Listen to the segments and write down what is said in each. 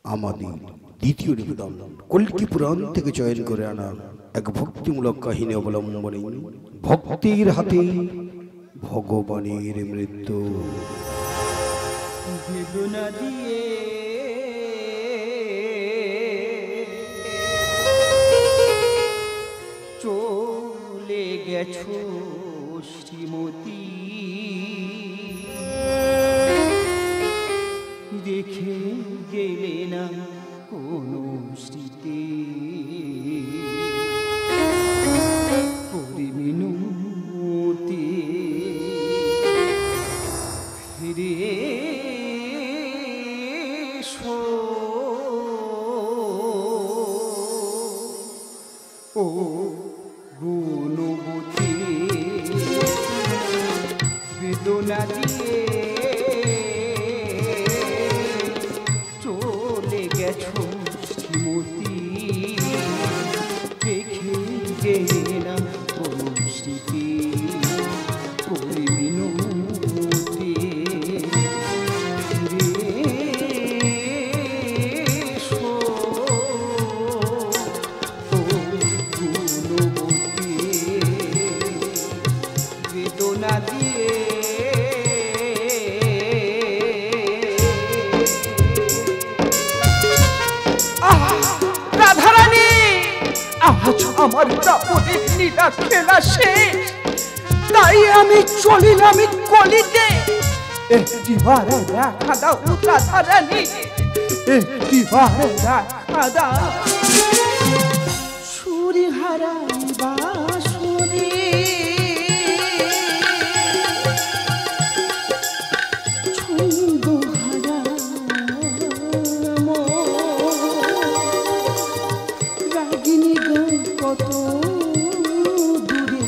আমাদের দ্বিতীয় নিবেদন কল্কি পুরাণ থেকে চয়ন করে আনা এক ভক্তিমূলক কাহিনী অবলম্বনে ভক্তির হাতে ভগবানের মৃত্যু। বেদনা দিয়ে চলে গেছো শ্রীমতী, রেখে গেলে না কোনো স্মৃতি, পরিমিনতি ফিরে এসো ও গুণবতী। বেদনা দিয়ে চলে গেছো শ্রীমতী, রেখে গেলে না কোনো স্মৃতি, পরিমিনতি ফিরে এসো ও গুণবতী। বেদনা দিয়ে রাধারানী, আজ আমার প্রাপদের লীলা খেলা শেষ, তাই আমি চলিলাম কলিতে। একটিবারে দেখা দাও রাধারানী, একটিবারে দেখা দাও। সুরি হারাই বাঁশরি ছন্দ হারা রাগিনী গান কত দূরে,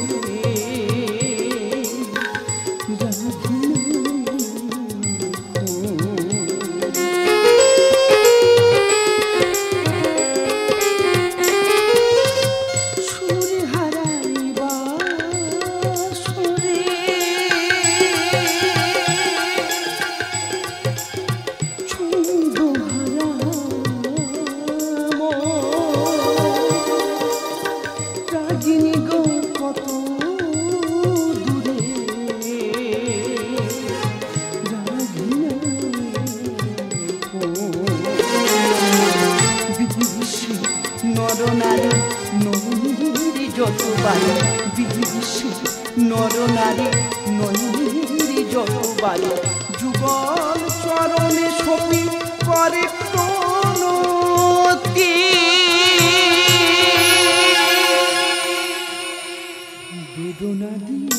সুরে হারাই বাঁশরি ছন্দ হারা রাগিনী গো কত দূরে, বিদেশি নরনারী নৈরি যতবার, বিদেশি নরনারী নৈরি যতবার, যুগল চরণে সপি করে প্রণতি। বেদনা দিয়ে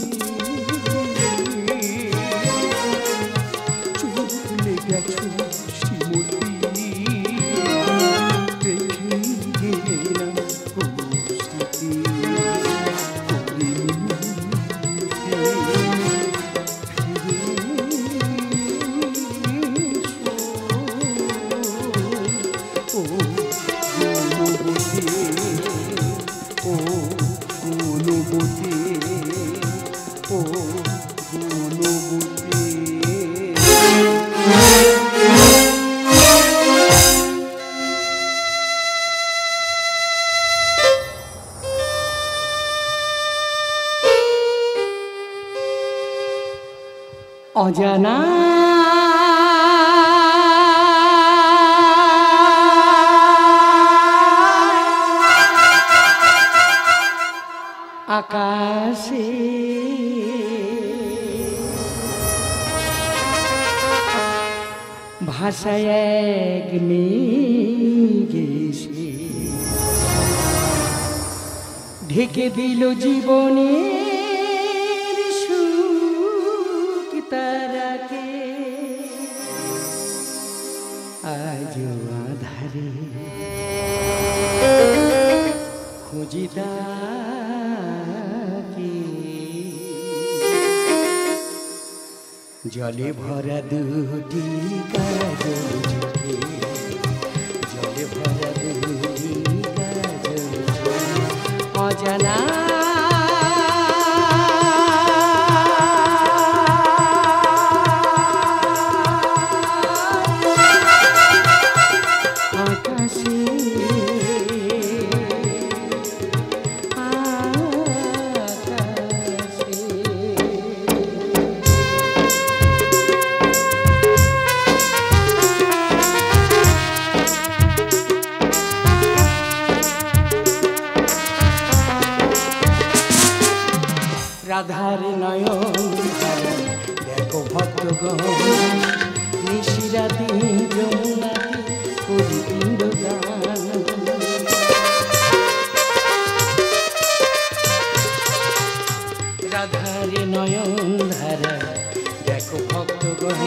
চলে গেছো শ্রীমতী, রেখে গেলে না কোনো স্মৃতি, ও গুণবতী, ও গুণবতী, ও গুণবতী। অজানা আকাশে ভাষায় এক মেঘেসে ঢেকে দিল জীবনের সুখ তারাকে। আজ আধারে খুঁজি তাকে, জলে ভরা দুটি কাজল চোখে, জলে ভরা দুটি কাজল চোখে, অজানা ভক্তগণ নিশিরাতে যমুনাতে করি পিণ্ডদান। রাধারে নয়ন ধারা দেখো ভক্তগণ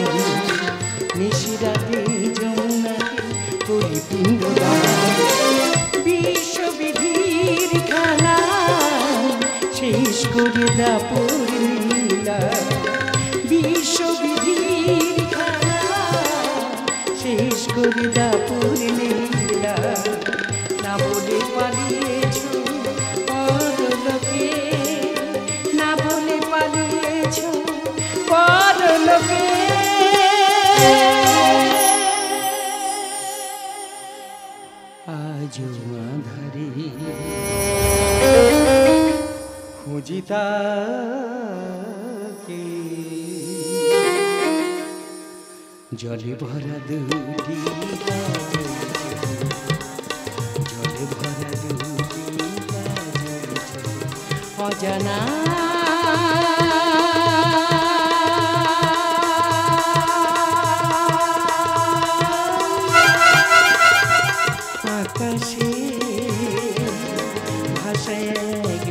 নিশিরাতে যমুনাতে করি পিণ্ডদান। বিশ্ববিধির খেলা শেষ করে দাপুর লীলা, বিশ্ববিধির খেলা শেষ করে দাপুর লীলা। না বলে পালিয়েছ পরলোকে, না বলে পালিয়েছ পরলোকে। আজ আধারে খুঁজি তাকে, জলে ভরা দুটি জলে ভরা দুটি অজানা আকাশে ভাষায় এক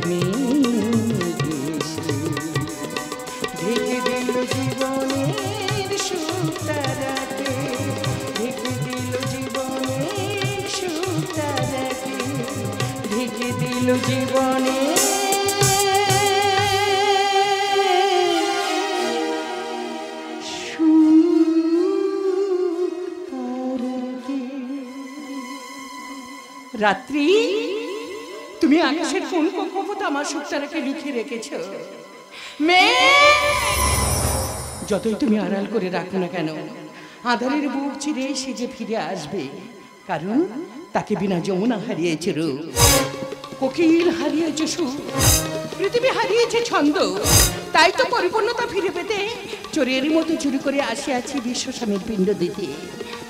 ঢেকে দিল জীবনের সুতারাকে, ঢেকে দিল জীবনের সুতারাকে, ঢেকে দিল জীবনের সুতারাকে। রাত্রি, তুমি আকাশের কোন কক্ষপথে আমার সুতারাকে লিখে রেখেছ? যতই তুমি আড়াল করে রাখো না কেন, আধারের বুক চিরে সে যে ফিরে আসবে, কারণ তাকে বিনা যমুনা হারিয়েছে রূপ, কোকিল হারিয়েছে সুর, পৃথিবী হারিয়েছে ছন্দ। তাই তো পরিপূর্ণতা ফিরে পেতে চোরের মতো চুরি করে আসিয়াছি বিশ্বস্বামীর পিণ্ড দিতে।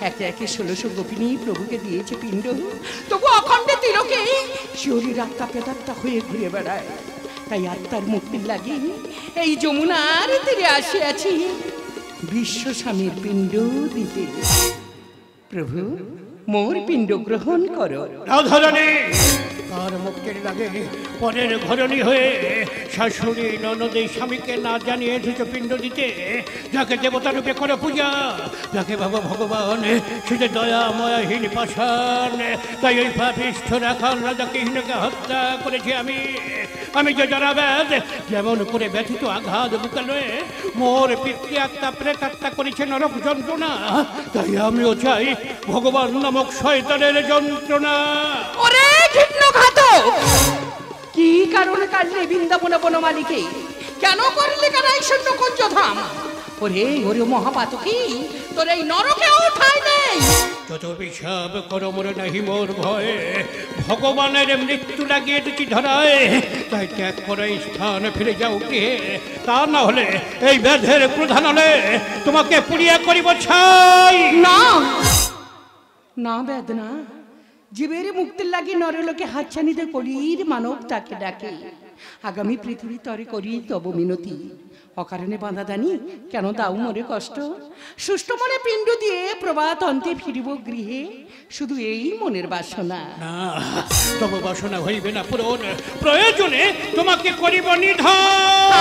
একে একে 1600 গোপিনী প্রভুকে দিয়েছে পিণ্ড, তবু অখণ্ডে তিলকে শিহরির আত্মা পেতাত্মা হয়ে ঘুরে বেড়ায়। তাই আত্মার মুক্তির লাগে এই যমুনার তীরে আসিয়াছি বিশ্বস্বামীর পিণ্ড দিতে। প্রভু, মোর পিণ্ড গ্রহণ করো। রাধারানী, তার মুক্তির লাগে পরের ঘরণী হয়ে শাশুড়ি ননদে স্বামীকে না জানিয়ে এসেছ পিণ্ড দিতে। যাকে দেবতা রূপে করো পূজা, যাকে ভাবো ভগবান, সে যে দয়া ময়াহীন পাষাণ। তাই ওই পাপিষ্ঠ রাখাল রাজাকে হীনকে হত্যা করেছি আমি। আমি যে জরাবেদ যেমন করে ব্যথিত আঘাত বুকালে মোর পিতৃ আত্মা প্রেতাত্মা করেছে নরক যন্ত্রণা, তাই আমিও চাই ভগবান নামক শয়তানের যন্ত্রণা। ওরে ঘৃণ্যঘাতক, কি কারণে কাটলে বৃন্দাবন বনমালীকে? কেন করলে কানাই শূন্য কুঞ্জধাম? ওরে ওরে মহাপাতকী, তোর এই নরকেও ঠাঁই নেই। যত বিষাব করো মোর নাহি মোর ভয়, ভগবানের মৃত্যু লাগিয়ে দিচ্ছি ধরায়। তাই ত্যাগ করে স্থান ফিরে যাও গৃহে, তা না হলে এই ব্যাধের প্রধান হলে তোমাকে পুড়িয়া করিব ছাই। না না বেদনা, জীবের মুক্তির লাগি নরলোকে হাতছানিতে কলির মানব তাকে ডাকে। আগামী পৃথিবী তরে করি তব মিনতি, অকারণে বাঁধা দানি কেন দাও মরে কষ্ট? সুষ্ঠ মনে পিণ্ড দিয়ে প্রভাত অন্তে ফিরিব গৃহে, শুধু এই মনের বাসনা। না, তব বাসনা হইবে না পূরণ, প্রয়োজনে তোমাকে করিব নিধন।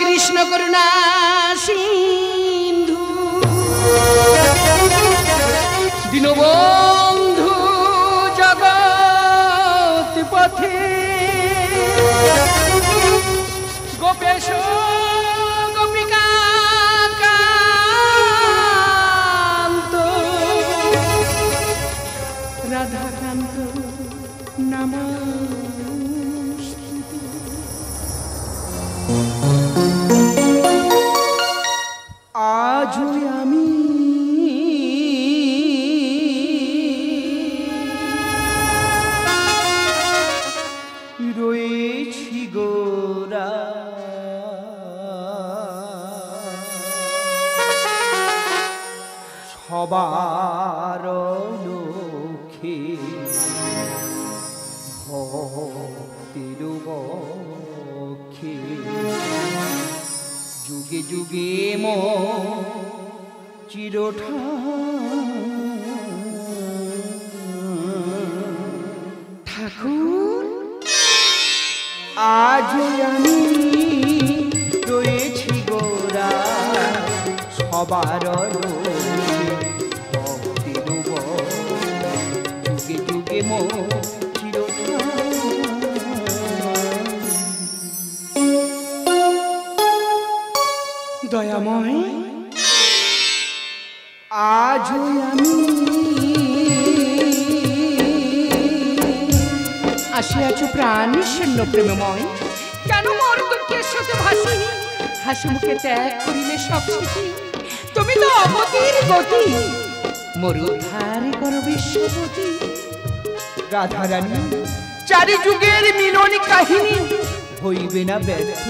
কৃষ্ণ করুণা সিন্ধু দীনবন্ধু জগৎ পথে, গোপেশ গোপিকা কান্ত রাধাকান্ত নমস্তুতে। আজ আমি রয়েছি গোরা, সবার লক্ষ্যে ভক্তির বক্ষে যুগে যুগে চিরঠা ঠাকুর আজ আমি রয়েছি গোরা সবার ভক্তির যুগে যুগে চিরঠা দয়াময় আজ আমি আসিয়াছ প্রাণ শূন্য প্রেমময় কেন মোর দুঃখের সাথে ভাসি হাসি মুখে ত্যাগ করিলে সব স্মৃতি তুমি তো অমতির গতি মোর উদ্ধার করো বিশ্বপতি রাধারানী চারি যুগের মিলন কাহিনী হইবে না ব্যর্থ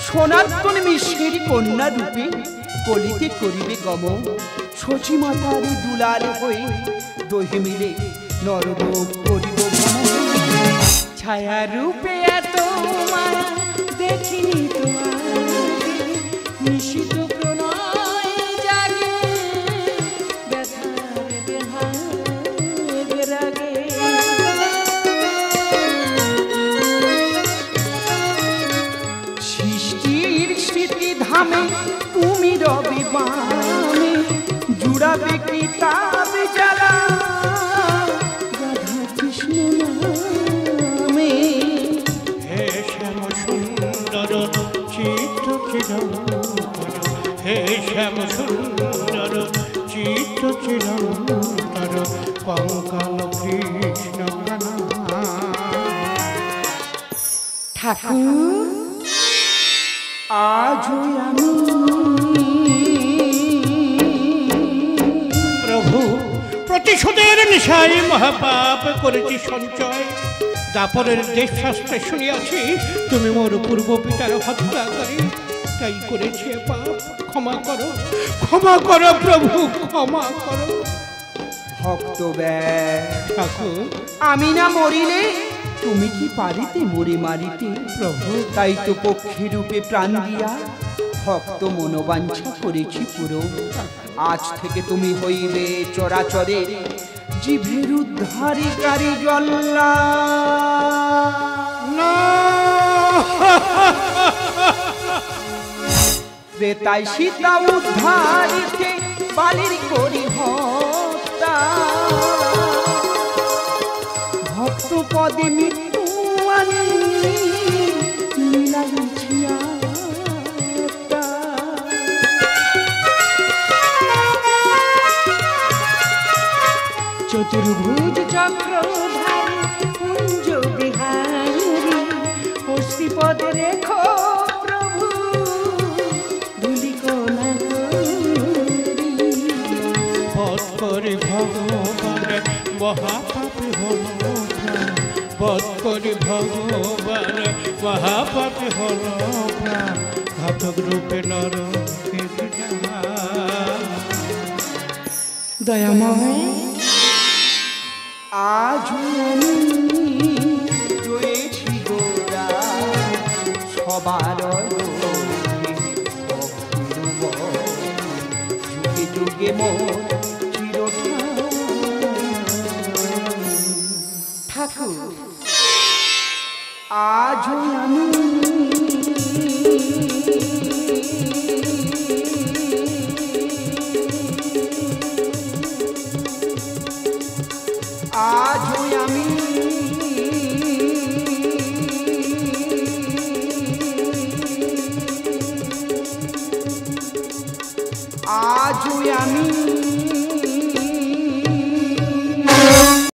সনাতন মিশ্রের কন্যা রূপে কলিতে করিবে গম শচী মাতার দুলাল হয়ে দহে মিলে নররূপ করিব ছায়া রূপে এত মায়া দেখিনি তোমার নিশিত প্রণয় জাগে ব্যথার বেহাগ রাগে সৃষ্টির স্মৃতি ধামে তুমি রবি বামে জুড়াবে কিতাব জ্বালা রাধা কৃষ্ণ নামে হে শ্যাম সুন্দর চিত্ত চিরন্তর হে শ্যাম সুন্দর চিত্ত চিরন্তর কঙ্কাল কৃষ্ণ ঠাকুর আজ আমি প্রভু প্রতিশোধের নিশায় মহাপাপ করেছি সঞ্চয় দাপরের দেশ শাস্ত্রে শুনিয়াছি তুমি মোর পূর্ব পিতার হত্যাকারী তাই করেছি পাপ ক্ষমা করো প্রভু ক্ষমা করো ভক্ত ঠাকুর আমি না মরিলে তুমি কি পারিতে মরে মারিতে প্রভু তাই তো পক্ষী রূপে প্রাণ দিয়া ভক্ত মনোবাঞ্ছা করেছি পুরো আজ থেকে তুমি হইবে চরাচরে জীবের উদ্ধারকারী জল্লা তাই সীতা উদ্ধারিতে বালির করি হত্যা ভক্ত পদে মৃত্যু আনি মিলাইছিয়া চতুর্ভুজ চক্রধারী কুঞ্জ বিহারী অশ্রীপদে রেখো প্রভু ধুলিকোনা বধ করে ভগবান মহাপাপী হল বধ করে ভগবান মহাপাপী হল ঘাতক রূপে নর দয়াময় আজ আমি রয়েছি গোরা সবার যুগে যুগে মোর চিরঠা ঠাকুর আজ আমি আজ আমি আজ আমি